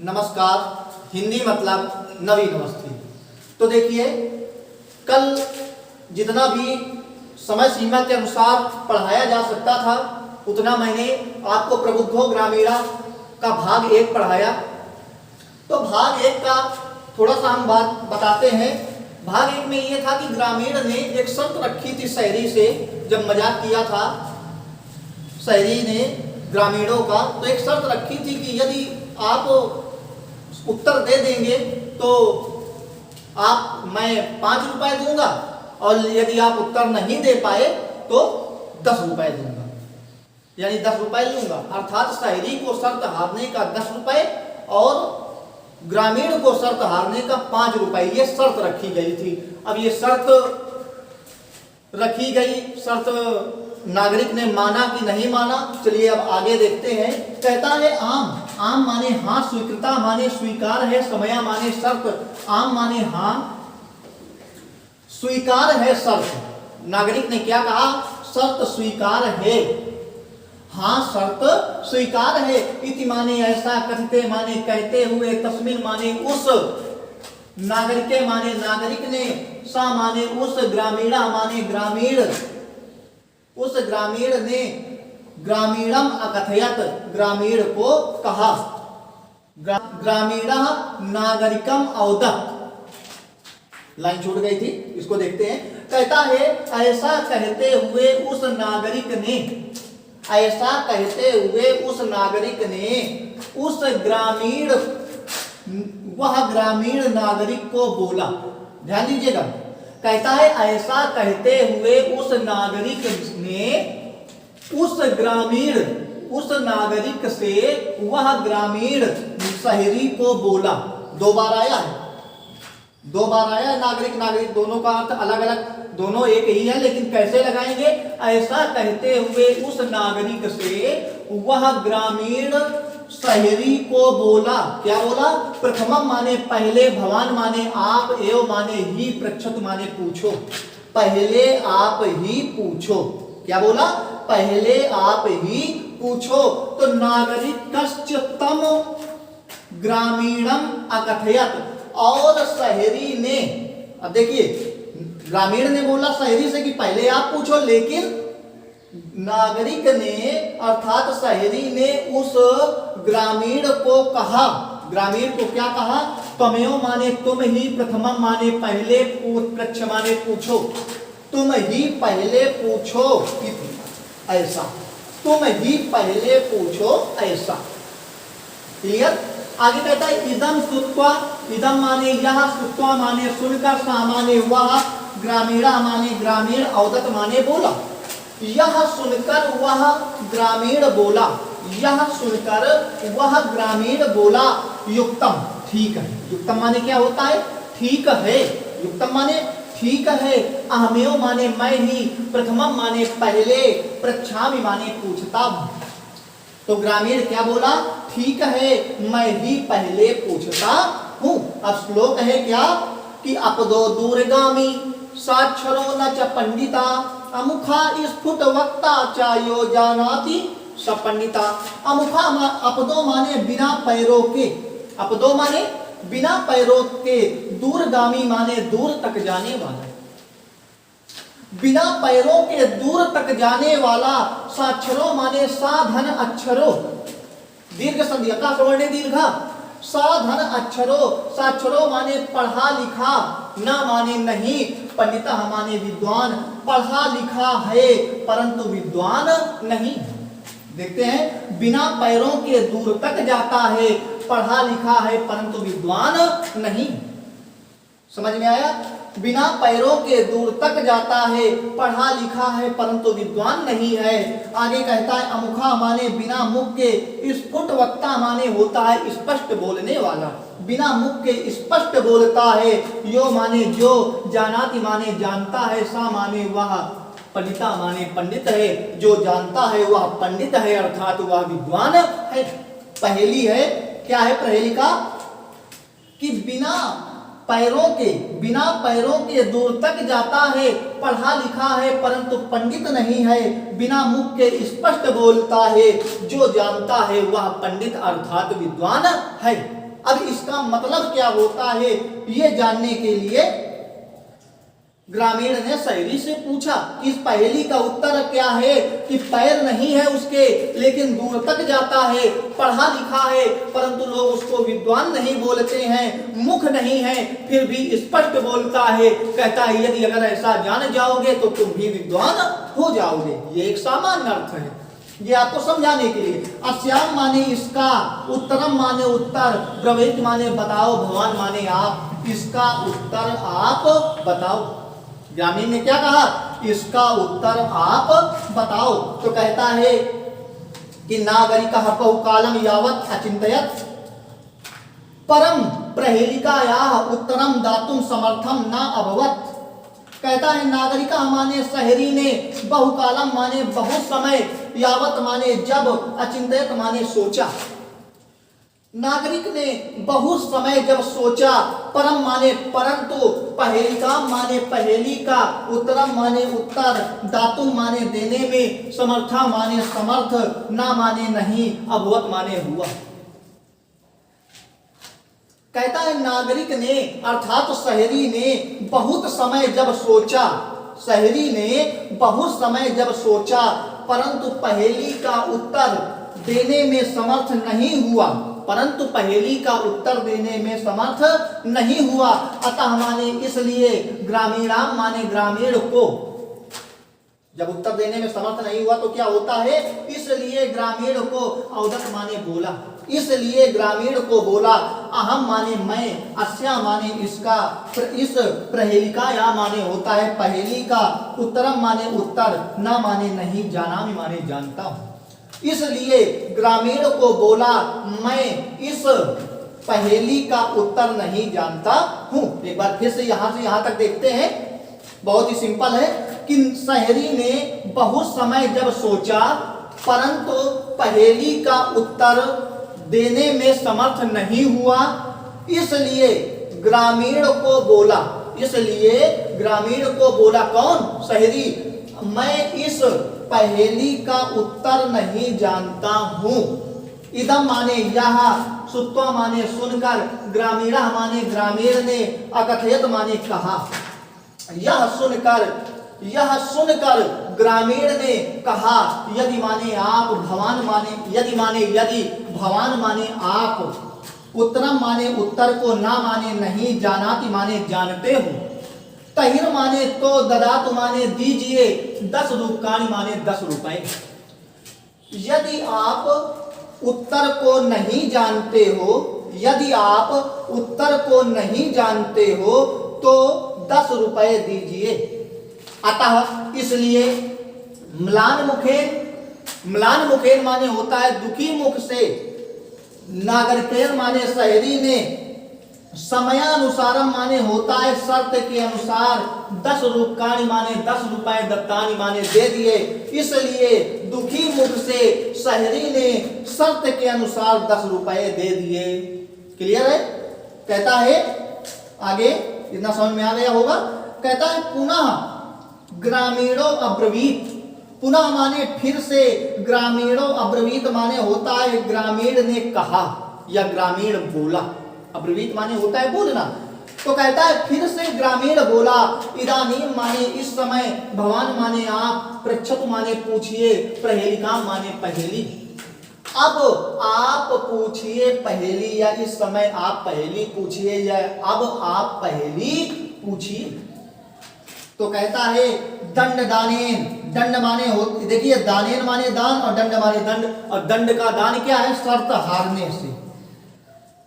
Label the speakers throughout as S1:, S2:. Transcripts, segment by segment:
S1: नमस्कार। हिंदी मतलब नवी नमस्ते। तो देखिए, कल जितना भी समय सीमा के अनुसार पढ़ाया जा सकता था उतना मैंने आपको प्रबुद्धो ग्रामीणा का भाग 1 पढ़ाया। तो भाग 1 का थोड़ा सा हम बात बताते हैं। भाग 1 में ये था कि ग्रामीण ने एक शर्त रखी थी शहरी से, जब मजाक किया था शहरी ने ग्रामीणों का, तो एक शर्त रखी थी कि यदि आप उत्तर दे देंगे तो मैं 5 रुपए दूंगा, और यदि आप उत्तर नहीं दे पाए तो 10 रुपए दूंगा, यानी 10 रुपए लूंगा। अर्थात शहरी को शर्त हारने का 10 रुपए और ग्रामीण को शर्त हारने का 5 रुपए, ये शर्त रखी गई थी। अब ये शर्त रखी गई, शर्त नागरिक ने माना कि नहीं माना, चलिए अब आगे देखते हैं। कहता है आम। आम माने हाँ, स्वीकृता माने स्वीकार है, समया माने शर्त। आम माने हाँ, स्वीकार है शर्त। नागरिक ने क्या कहा? शर्त स्वीकार है। हाँ, शर्त स्वीकार है। इति माने ऐसा, कथते माने कहते हुए, तस्मिन माने उस, नागरिके माने नागरिक ने, सा माने उस, ग्रामीणा माने ग्रामीण, उस ग्रामीण ने, ग्रामीणम अकथयत, ग्रामीण को कहा। ग्रामीणा नागरिकम औदत। लाइन छूट गई थी, इसको देखते हैं। कहता है ऐसा कहते हुए उस नागरिक ने, ऐसा कहते हुए उस नागरिक ने उस ग्रामीण, वह ग्रामीण नागरिक को बोला। ध्यान दीजिएगा, कहता है ऐसा कहते हुए उस नागरिक ने उस ग्रामीण, उस नागरिक से वह ग्रामीण शहरी को बोला। 2 बार आया है, 2 बार आया। नागरिक नागरिक दोनों का अर्थ अलग अलग, दोनों एक ही है, लेकिन कैसे लगाएंगे? ऐसा कहते हुए उस नागरिक से वह ग्रामीण शहरी को बोला। क्या बोला? प्रथमम माने पहले, भवान माने आप, एव माने ही, पृच्छत माने पूछो। पहले आप ही पूछो। क्या बोला? पहले आप ही पूछो। तो नागरिक कश्च तम ग्रामीणम अकथयत, और शहरी ने, अब देखिए ग्रामीण ने बोला शहरी से कि पहले आप पूछो, लेकिन नागरिक ने अर्थात शहरी ने उस ग्रामीण को कहा। ग्रामीण को क्या कहा? त्वमेव माने तुम ही, प्रथमम माने पहले, पृच्छ माने पूछो। तुम ही पहले पूछो, ऐसा। तुम ही पहले पूछो, ऐसा। क्लियर? आगे कहता है इदम श्रुत्वा, इदम माने यह, श्रुत्वा माने सुनकर, सा माने वह, ग्रामीणा माने ग्रामीण, औदत माने बोला। यह सुनकर वह ग्रामीण बोला, यह सुनकर वह ग्रामीण बोला, युक्तम, ठीक है। युक्तम माने क्या होता है? ठीक है। युक्तम माने ठीक है। अहमेव माने मैं ही, प्रथमम माने पहले, पृच्छामि माने पूछता हूं। तो ग्रामीण क्या बोला? ठीक है, मैं ही पहले पूछता हूं। अब श्लोक है क्या कि अपदो दूरगामी साक्षरो न च पंडिता, अमुखा स्फुट वक्ता चायो जानाति सपंडिता। अमुखा अपदो माने बिना पैरों के, अपदो माने बिना पैरों के, दूरगामी माने दूर तक जाने वाला, बिना पैरों के दूर तक जाने वाला। साक्षरो माने साधन अक्षरो, दीर्घ संधि का सवर्ण दीर्घा, साधन अक्षरो, साक्षरो माने पढ़ा लिखा, ना माने नहीं, पंडिता माने विद्वान, पढ़ा लिखा है परंतु विद्वान नहीं। देखते हैं, बिना पैरों के दूर तक जाता है, पढ़ा लिखा है परंतु विद्वान नहीं। समझ में आया? बिना पैरों के दूर तक जाता है, पढ़ा लिखा है परंतु विद्वान नहीं है। आगे कहता है अमुखा माने बिना मुख के, स्फुट वक्ता माने होता है स्पष्ट बोलने वाला, बिना मुख के स्पष्ट बोलता है। यो माने जो, जानाति माने जानता है, सा माने वह, पंडिता माने पंडित है, जो जानता है वह पंडित है, अर्थात वह विद्वान है। पहेली है, क्या है पहेली का? कि बिना पैरों के दूर तक जाता है, पढ़ा लिखा है परंतु पंडित नहीं है, बिना मुख के स्पष्ट बोलता है, जो जानता है वह पंडित अर्थात विद्वान है। अब इसका मतलब क्या होता है ये जानने के लिए ग्रामीण ने शहरी से पूछा कि इस पहेली का उत्तर क्या है कि पैर नहीं है उसके लेकिन दूर तक जाता है, पढ़ा लिखा है परंतु लोग उसको विद्वान नहीं बोलते हैं, मुख नहीं है फिर भी स्पष्ट बोलता है। कहता है यदि अगर ऐसा जान जाओगे तो तुम भी विद्वान हो जाओगे। ये एक सामान्य अर्थ है, ये आपको समझाने के लिए। अस्याम माने इसका, उत्तरम माने उत्तर, ब्रवीत माने बताओ, भगवान माने आप, इसका उत्तर आप बताओ। ग्रामीण ने क्या कहा, इसका उत्तर आप बताओ। तो कहता है कि नागरिकः बहुकालं यावत् अचिन्तयत् परम प्रहेलिकायाः उत्तरम दातुं समर्थम न अभवत्। कहता है नागरिका माने शहरी ने, बहुकालम माने बहुत समय, यावत माने जब, अचिंतित माने सोचा। नागरिक ने बहुत समय जब सोचा, परम माने परंतु, पहेलिका माने पहेली का, उत्तरम माने उत्तर, दातुम माने देने में, समर्था माने समर्थ, ना माने नहीं, अभवत माने हुआ। कहता है नागरिक ने अर्थात शहरी ने बहुत समय जब सोचा, शहरी ने बहुत समय जब सोचा परंतु पहेली का उत्तर देने में समर्थ नहीं हुआ, परंतु पहेली का उत्तर देने में समर्थ नहीं हुआ। अतः माने इसलिए, ग्रामीणाम माने ग्रामीण को, जब उत्तर देने में समर्थ नहीं हुआ तो क्या होता है, इसलिए ग्रामीण को, औदत माने बोला, इसलिए ग्रामीण को बोला, अहम माने मैं, अस्या माने इसका, इस प्रहेलिका या माने होता है पहेली का, उत्तरम माने उत्तर, ना माने नहीं, जानामि माने जानता हूं। इसलिए ग्रामीण को बोला मैं इस पहेली का उत्तर नहीं जानता हूं। एक बार फिर से यहां तक देखते हैं, बहुत ही सिंपल है कि शहरी ने बहुत समय जब सोचा परंतु पहेली का उत्तर देने में समर्थ नहीं हुआ, इसलिए ग्रामीण को बोला, इसलिए ग्रामीण को बोला, कौन, शहरी, मैं इस पहेली का उत्तर नहीं जानता हूं। इदम माने यह, सुत्वा माने सुनकर, ग्रामीण माने ग्रामीण ने, अकथयत माने कहा। यह सुनकर ग्रामीण ने कहा, यदि माने आप, भवान माने यदि माने यदि, भवान माने आप, उत्तरम माने उत्तर को, ना माने नहीं, जानाति माने जानते हो, तहिर माने तो, ददातु माने दीजिए, 10 रूपकाणि माने 10 रुपए। यदि आप उत्तर को नहीं जानते हो, यदि आप उत्तर को नहीं जानते हो तो 10 रुपए दीजिए। अतः इसलिए म्लान मुखेन माने होता है दुखी मुख से, नागरिकेन माने शहरी ने, समयानुसारम माने होता है शर्त के अनुसार, 10 रूपकाणि माने 10 रुपए, दत्तानि माने दे दिए। इसलिए दुखी मुख से शहरी ने शर्त के अनुसार 10 रुपए दे दिए। क्लियर है? कहता है आगे, इतना समझ में आ गया होगा। कहता है पुनः ग्रामीणों अब्रवीत, पुनः माने फिर से, ग्रामीणों अब्रवीत माने होता है ग्रामीण ने कहा या ग्रामीण बोला, अब्रवीत माने होता है बोलना। तो कहता है फिर से ग्रामीण बोला, इदानीम माने इस समय, भवान माने आप, पृच्छतु माने पूछिए, प्रहेलिका माने पहेली। अब आप पूछिए पहेली, या इस समय आप पहेली पूछिए, या अब आप पहेली पूछिए। तो कहता है दंड दानेन, दंड माने हो, देखिए दानेन माने दान और दंड माने दंड, और दंड का दान क्या है, शर्त हारने से।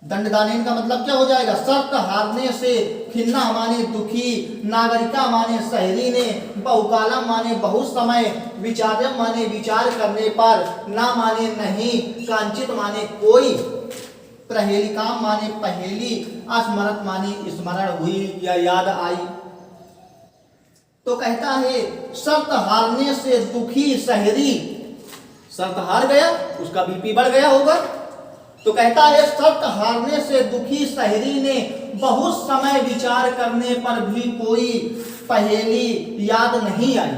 S1: दंड दानेन का मतलब क्या हो जाएगा, शर्त हारने से। खिन्ना माने दुखी, नागरिका माने शहरी ने, बहुकालम माने बहुत समय, विचारम माने विचार करने पर, ना माने नहीं, कांचित माने कोई, प्रहेलिका माने पहेली, अस्मरत माने स्मरण हुई या याद आई। तो कहता है शर्त हारने से दुखी शहरी, शर्त हार गया, उसका बीपी बढ़ गया होगा। तो कहता है शर्त हारने से दुखी शहरी ने बहुत समय विचार करने पर भी कोई पहेली याद नहीं आई।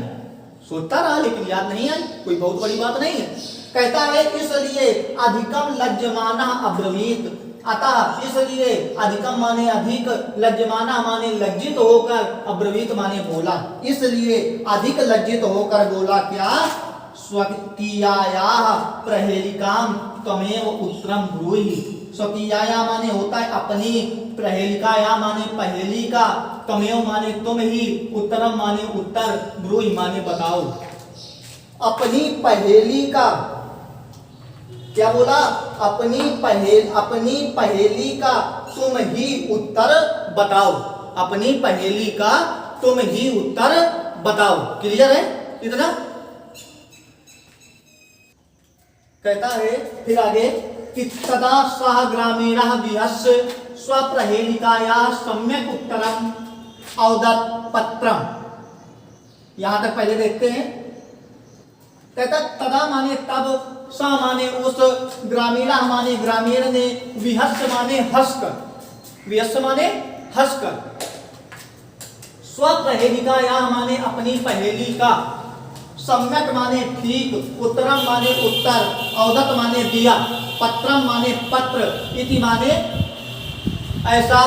S1: सोचता रहा लेकिन याद नहीं आई, कोई बहुत बड़ी बात नहीं है। कहता है इसलिए अधिकम लज्जमाना अब्रवीत, अतः इसलिए अधिकम माने अधिक, लज्जमाना माने लज्जित होकर, अब्रवीत माने बोला। इसलिए अधिक लज्जित होकर बोला क्या, स्वकीयायाः प्रहेलिकाम त्वमेव उत्तरम ब्रूहि। स्वकीयाया माने होता है अपनी, प्रहेलिकाया माने पहेली का, त्वमेव माने तुम ही, उत्तरम माने उत्तर, ब्रूहि माने बताओ। अपनी पहेली का क्या बोला, अपनी पहेली का तुम ही उत्तर बताओ, अपनी पहेली का तुम ही उत्तर बताओ। क्लियर है इतना? कहता है फिर आगे कि तदा सह ग्रामीणः विहस्य स्वप्रहेलिकायाः सम्यक उत्तरम औदत् पत्रम। यहां तक पहले देखते हैं। कहता तदा माने तब, स माने उस, ग्रामीणा माने ग्रामीण ने, विहस्य माने हंसकर, विहस्य माने हंसकर, स्वप्रहेलिकाया माने अपनी पहेली का, सम्यक माने ठीक, उत्तरम माने उत्तर, औदत माने दिया, पत्रम माने पत्र, इति माने ऐसा,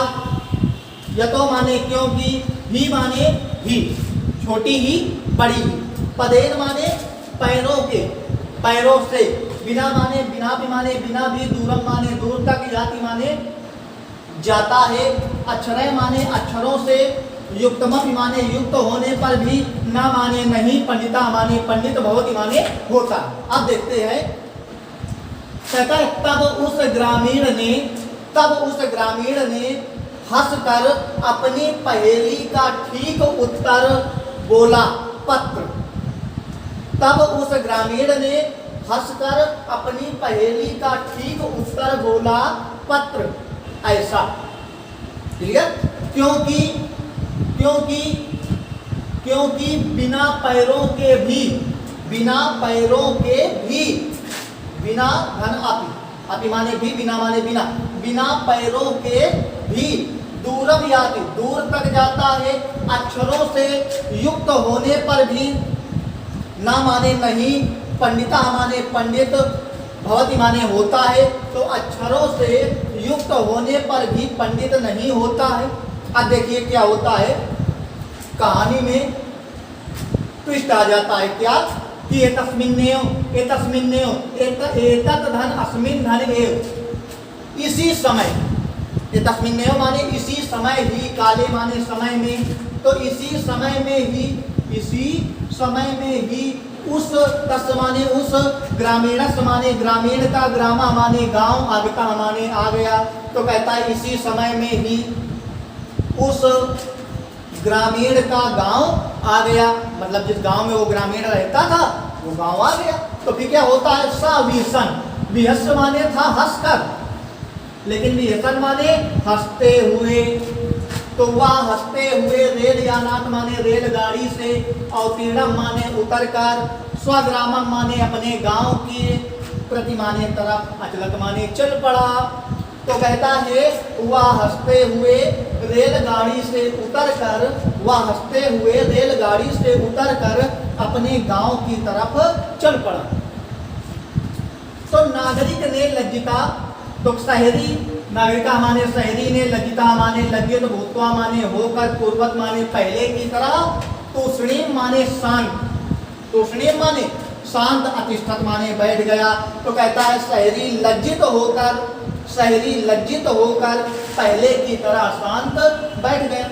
S1: यतो माने क्योंकि, ही माने ही, छोटी ही बड़ी ही, पदेन माने पैरों के, पैरों से, बिना माने बिना भी माने बिना भी, दूरम माने दूर तक, जाति माने जाता है, अक्षरय माने अक्षरों से, युक्तमपि माने युक्त होने पर भी, न माने नहीं, पंडिता माने पंडित, भवति माने होता। अब देखते हैं। कहता है तब उस ग्रामीण ने हंसकर अपनी पहेली का ठीक उत्तर बोला, पत्र। तब उस ग्रामीण ने हंसकर अपनी पहेली का ठीक उत्तर बोला, पत्र। ऐसा क्लियर? क्योंकि बिना पैरों के भी, बिना धन अपि माने भी, बिना माने बिना, बिना पैरों के भी, दूरम याति दूर तक जाता है, अक्षरों से युक्त होने पर भी, ना माने नहीं, पंडिता माने पंडित, भवति माने होता है, तो अक्षरों से युक्त होने पर भी पंडित नहीं होता है। अब देखिए क्या होता है, कहानी में ट्विस्ट आ जाता है। क्या कि एतस्मिन्नेव एतत् धन अस्मिन् धन एव, इसी समय, एतस्मिन्नेव माने इसी समय ही, काले माने समय में, तो इसी समय में ही उस, तस् माने उस, ग्रामीणस माने ग्रामीण का, ग्रामा माने गांव, आगता माने आ गया, तो कहता है इसी समय में ही उस ग्रामीण का गांव आ गया, मतलब जिस गांव में वो ग्रामीण रहता था वो गांव आ गया। तो फिर क्या होता है, सविसन, विहस्य माने था हंसकर, लेकिन विहसन माने हंसते हुए, तो वह हंसते हुए रेलयानात माने रेलगाड़ी से, अवतीर्णम माने उतरकर, स्वग्रामम माने अपने गांव की, प्रति माने तरफ, अचलत माने चल पड़ा। तो कहता है वह हंसते हुए रेलगाड़ी से उतरकर अपने गांव की तरफ चल पड़ा। तो नागरिक ने लज्जिता, तो शहरी, नागरिका माने शहरी ने, लज्जिता माने लज्जित, भूत्वा माने होकर, पूर्वत माने पहले की तरह, तूष्णीम माने शांत, तूष्णीम माने शांत, अतिष्ठत माने बैठ गया। तो कहता है शहरी लज्जित होकर पहले की तरह शांत बैठ गया।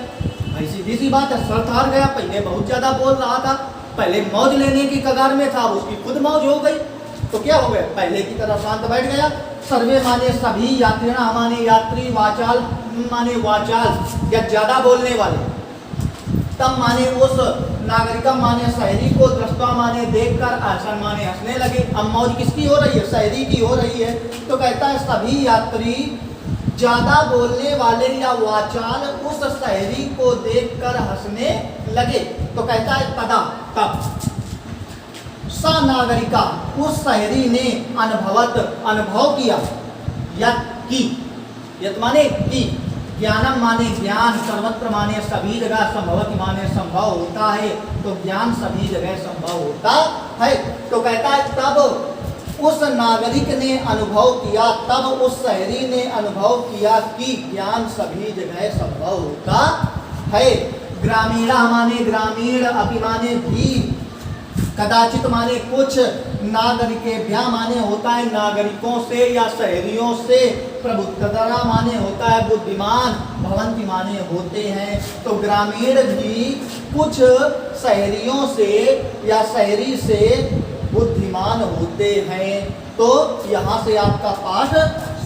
S1: भाई सीधी सी बात है, सर हार गया, पहले बहुत ज्यादा बोल रहा था, पहले मौज लेने की कगार में था, उसकी खुद मौज हो गई, तो क्या हो गया, पहले की तरह शांत बैठ गया। सर्वे माने सभी, यात्रिणा माने यात्री, वाचाल माने वाचाल या ज्यादा बोलने वाले, तब माने उस, नागरिकम माने शहरी को, दृष्टा माने देखकर, आसन माने हंसने लगे। अब मौज किसकी हो रही है, शहरी की हो रही है। तो कहता है सभी यात्री ज्यादा बोलने वाले या वाचाल उस शहरी को देखकर हंसने लगे। तो कहता है तदा, तब, सा नागरिका, उस शहरी ने, अनुभव किया, यत माने की, ज्ञानम माने ज्ञान, सर्वत्र माने सभी जगह, संभवति माने संभव होता है, तो ज्ञान सभी जगह संभव होता है। तो कहता है उस नागरिक ने अनुभव किया, तब उस शहरी ने अनुभव किया कि ज्ञान सभी जगह संभव होता है। ग्रामीणा माने ग्रामीण, अपि माने भी, कदाचित माने कुछ, नागरिकेभ्या माने होता है नागरिकों से या शहरियों से, प्रबुद्धतरा माने होता है बुद्धिमान, भवंति माने होते हैं। तो ग्रामीण भी कुछ शहरियों से या शहरी से बुद्धिमान होते हैं। तो यहाँ से आपका पाठ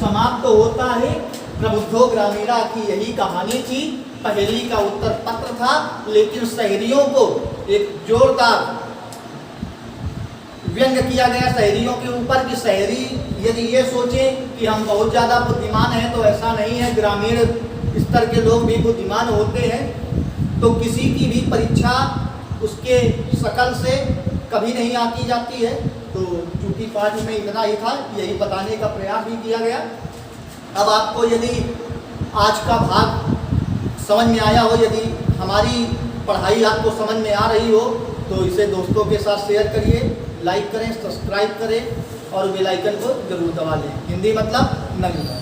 S1: समाप्त होता है। प्रबुद्धो ग्रामीणा की यही कहानी थी, पहेली का उत्तर पत्र था, लेकिन शहरियों को एक जोरदार व्यंग किया गया शहरियों के ऊपर कि शहरी यदि ये सोचे कि हम बहुत ज़्यादा बुद्धिमान हैं तो ऐसा नहीं है, ग्रामीण स्तर के लोग भी बुद्धिमान होते हैं। तो किसी की भी परीक्षा उसके शकल से कभी नहीं आती जाती है। तो चूंकि पाठ में इतना ही था, यही बताने का प्रयास भी किया गया। अब आपको यदि आज का भाग समझ में आया हो, यदि हमारी पढ़ाई आपको समझ में आ रही हो, तो इसे दोस्तों के साथ शेयर करिए, लाइक करें, सब्सक्राइब करें और बेल आइकन को जरूर दबा लें। हिंदी मतलब नगीना।